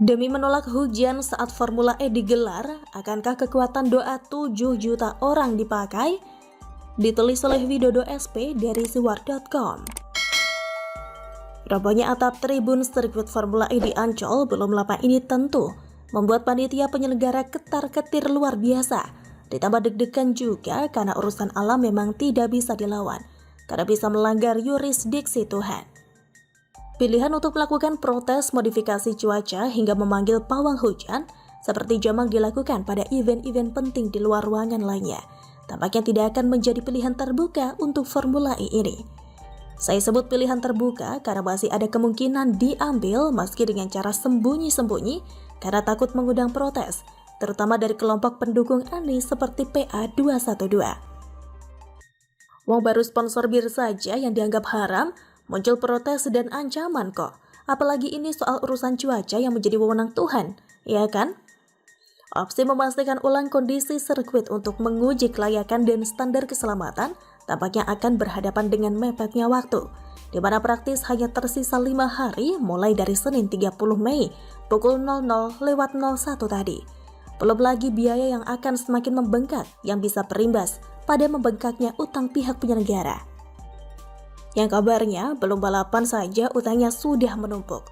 Demi menolak hujan saat Formula E digelar, akankah kekuatan doa 7 juta orang dipakai? Ditulis oleh Widodo SP dari siwar.com. Robohnya atap tribun sirkuit Formula E di Ancol belum lama ini tentu membuat panitia penyelenggara ketar-ketir luar biasa. Ditambah deg-degan juga karena urusan alam memang tidak bisa dilawan, karena bisa melanggar yurisdiksi Tuhan. Pilihan untuk melakukan protes modifikasi cuaca hingga memanggil pawang hujan seperti jamak dilakukan pada event-event penting di luar ruangan lainnya, tampaknya tidak akan menjadi pilihan terbuka untuk Formula E ini. Saya sebut pilihan terbuka karena masih ada kemungkinan diambil meski dengan cara sembunyi-sembunyi karena takut mengundang protes, terutama dari kelompok pendukung Anies seperti PA212. Wong baru sponsor bir saja yang dianggap haram, muncul protes dan ancaman kok. Apalagi ini soal urusan cuaca yang menjadi wewenang Tuhan, ya kan? Opsi memastikan ulang kondisi sirkuit untuk menguji kelayakan dan standar keselamatan tampaknya akan berhadapan dengan mepetnya waktu, di mana praktis hanya tersisa 5 hari mulai dari Senin 30 Mei pukul 00.01 tadi. Belum lagi biaya yang akan semakin membengkak yang bisa berimbas pada membengkaknya utang pihak penyelenggara. Yang kabarnya belum balapan saja utangnya sudah menumpuk.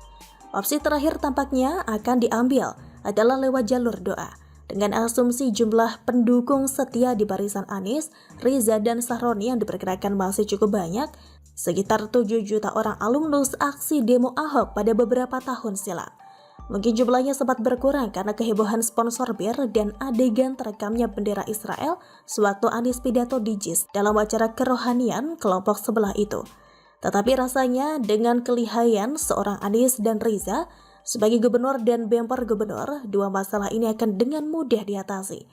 Opsi terakhir tampaknya akan diambil adalah lewat jalur doa, dengan asumsi jumlah pendukung setia di barisan Anies, Riza, dan Sahroni yang diperkirakan masih cukup banyak, sekitar 7 juta orang alumnus aksi demo Ahok pada beberapa tahun silam. Mungkin jumlahnya sempat berkurang karena kehebohan sponsor bir dan adegan terekamnya bendera Israel sewaktu Anies pidato di JIS dalam acara kerohanian kelompok sebelah itu. Tetapi rasanya dengan kelihayan seorang Anies dan Riza sebagai gubernur dan bemper gubernur, dua masalah ini akan dengan mudah diatasi.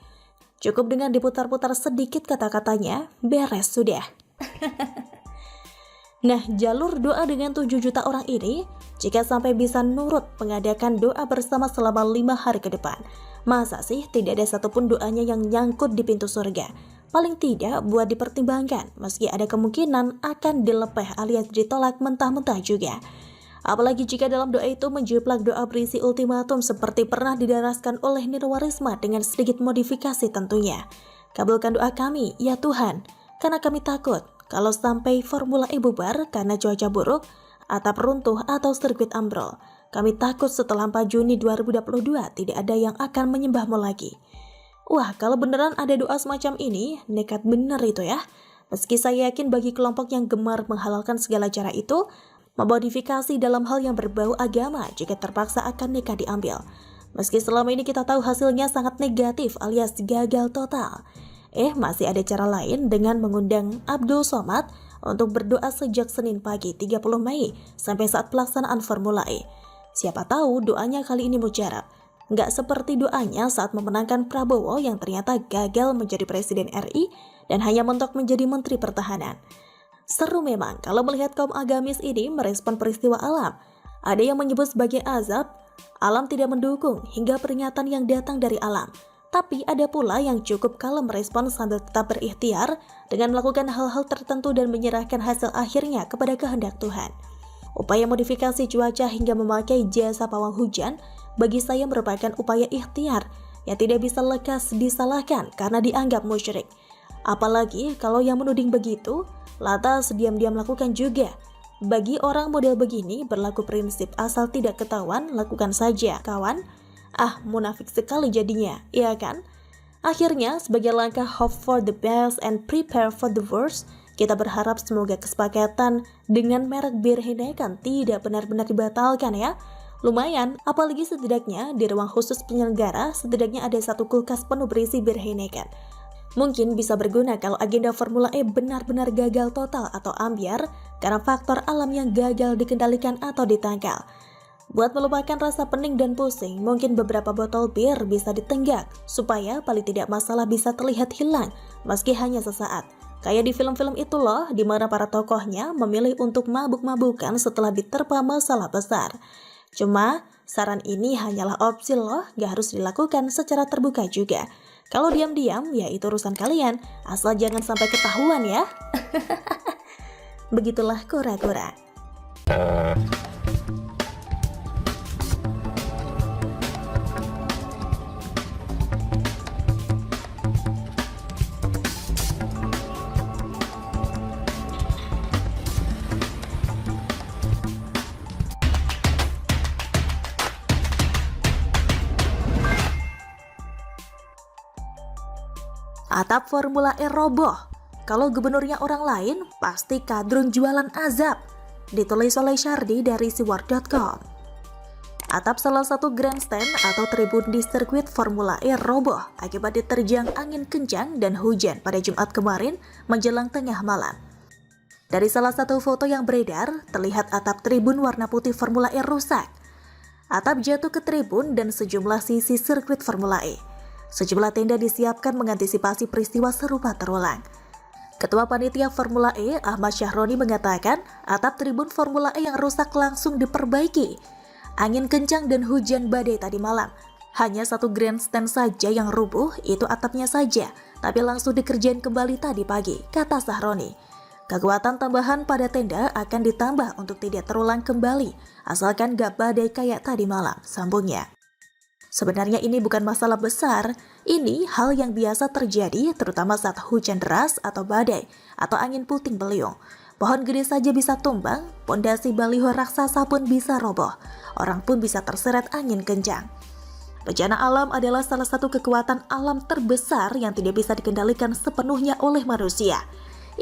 Cukup dengan diputar-putar sedikit kata-katanya, beres sudah. Nah, jalur doa dengan 7 juta orang ini, jika sampai bisa nurut mengadakan doa bersama selama 5 hari ke depan, masa sih tidak ada satupun doanya yang nyangkut di pintu surga? Paling tidak buat dipertimbangkan, meski ada kemungkinan akan dilepeh alias ditolak mentah-mentah juga. Apalagi jika dalam doa itu menjiplak doa berisi ultimatum seperti pernah didaraskan oleh Nirwarisma dengan sedikit modifikasi tentunya. Kabulkan doa kami, ya Tuhan, karena kami takut kalau sampai Formula E bubar karena cuaca buruk, atap runtuh atau sirkuit ambrol. Kami takut setelah 4 Juni 2022 tidak ada yang akan menyembahmu lagi. Wah, kalau beneran ada doa semacam ini, nekat bener itu ya. Meski saya yakin bagi kelompok yang gemar menghalalkan segala cara itu, memodifikasi dalam hal yang berbau agama jika terpaksa akan nekat diambil. Meski selama ini kita tahu hasilnya sangat negatif alias gagal total. Masih ada cara lain dengan mengundang Abdul Somad untuk berdoa sejak Senin pagi 30 Mei sampai saat pelaksanaan Formula E. Siapa tahu doanya kali ini mujarab. Nggak seperti doanya saat memenangkan Prabowo yang ternyata gagal menjadi Presiden RI dan hanya mentok menjadi Menteri Pertahanan. Seru memang kalau melihat kaum agamis ini merespon peristiwa alam. Ada yang menyebut sebagai azab, alam tidak mendukung hingga peringatan yang datang dari alam. Tapi ada pula yang cukup kalem merespon sambil tetap berikhtiar dengan melakukan hal-hal tertentu dan menyerahkan hasil akhirnya kepada kehendak Tuhan. Upaya modifikasi cuaca hingga memakai jasa pawang hujan bagi saya merupakan upaya ikhtiar yang tidak bisa lekas disalahkan karena dianggap musyrik. Apalagi kalau yang menuding begitu, lantas diam-diam lakukan juga. Bagi orang model begini berlaku prinsip asal tidak ketahuan, lakukan saja, kawan. Munafik sekali jadinya, iya kan? Akhirnya, sebagai langkah hope for the best and prepare for the worst, kita berharap semoga kesepakatan dengan merek bir Heineken tidak benar-benar dibatalkan ya. Lumayan, apalagi setidaknya di ruang khusus penyelenggara setidaknya ada satu kulkas penuh berisi bir Heineken. Mungkin bisa berguna kalau agenda Formula E benar-benar gagal total atau ambyar karena faktor alam yang gagal dikendalikan atau ditangkal. Buat melupakan rasa pening dan pusing, mungkin beberapa botol bir bisa ditenggak supaya paling tidak masalah bisa terlihat hilang meski hanya sesaat. Kayak di film-film itu loh, di mana para tokohnya memilih untuk mabuk-mabukan setelah diterpa masalah besar. Cuma, saran ini hanyalah opsi loh, gak harus dilakukan secara terbuka juga. Kalau diam-diam, ya itu urusan kalian, asal jangan sampai ketahuan ya. Begitulah kura-kura. Atap Formula E roboh. Kalau gubernurnya orang lain, pasti kadrun jualan azab. Ditulis oleh Syardi dari siwar.com. Atap salah satu grandstand atau tribun di sirkuit Formula E roboh akibat diterjang angin kencang dan hujan pada Jumat kemarin menjelang tengah malam. Dari salah satu foto yang beredar, terlihat atap tribun warna putih Formula E rusak. Atap jatuh ke tribun dan sejumlah sisi sirkuit Formula E. Sejumlah tenda disiapkan mengantisipasi peristiwa serupa terulang. Ketua Panitia Formula E, Ahmad Syahroni mengatakan, atap tribun Formula E yang rusak langsung diperbaiki. Angin kencang dan hujan badai tadi malam. Hanya satu grandstand saja yang rubuh, itu atapnya saja, tapi langsung dikerjain kembali tadi pagi, kata Syahroni. Kekuatan tambahan pada tenda akan ditambah untuk tidak terulang kembali, asalkan gak badai kayak tadi malam, sambungnya. Sebenarnya ini bukan masalah besar, ini hal yang biasa terjadi terutama saat hujan deras atau badai atau angin puting beliung. Pohon gede saja bisa tumbang, pondasi baliho raksasa pun bisa roboh, orang pun bisa terseret angin kencang. Bencana alam adalah salah satu kekuatan alam terbesar yang tidak bisa dikendalikan sepenuhnya oleh manusia.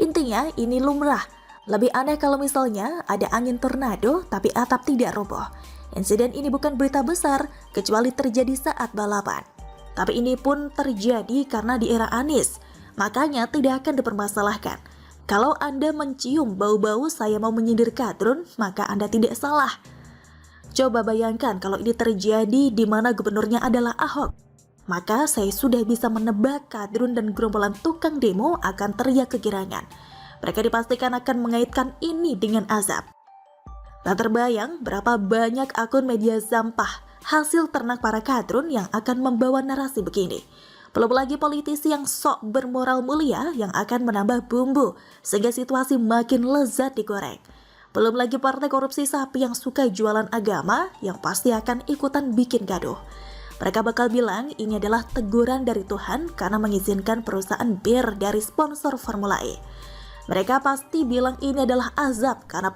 Intinya ini lumrah. Lebih aneh kalau misalnya ada angin tornado tapi atap tidak roboh. Insiden ini bukan berita besar kecuali terjadi saat balapan. Tapi ini pun terjadi karena di era Anies, makanya tidak akan dipermasalahkan. Kalau Anda mencium bau-bau saya mau menyindir kadrun, maka Anda tidak salah. Coba bayangkan kalau ini terjadi di mana gubernurnya adalah Ahok. Maka saya sudah bisa menebak kadrun dan gerombolan tukang demo akan teriak kegirangan. Mereka dipastikan akan mengaitkan ini dengan azab. Tak terbayang berapa banyak akun media sampah hasil ternak para kadrun yang akan membawa narasi begini. Belum lagi politisi yang sok bermoral mulia yang akan menambah bumbu sehingga situasi makin lezat digoreng. Belum lagi partai korupsi sapi yang suka jualan agama yang pasti akan ikutan bikin gaduh. Mereka bakal bilang ini adalah teguran dari Tuhan karena mengizinkan perusahaan bir dari sponsor Formula E. Mereka pasti bilang ini adalah azab karena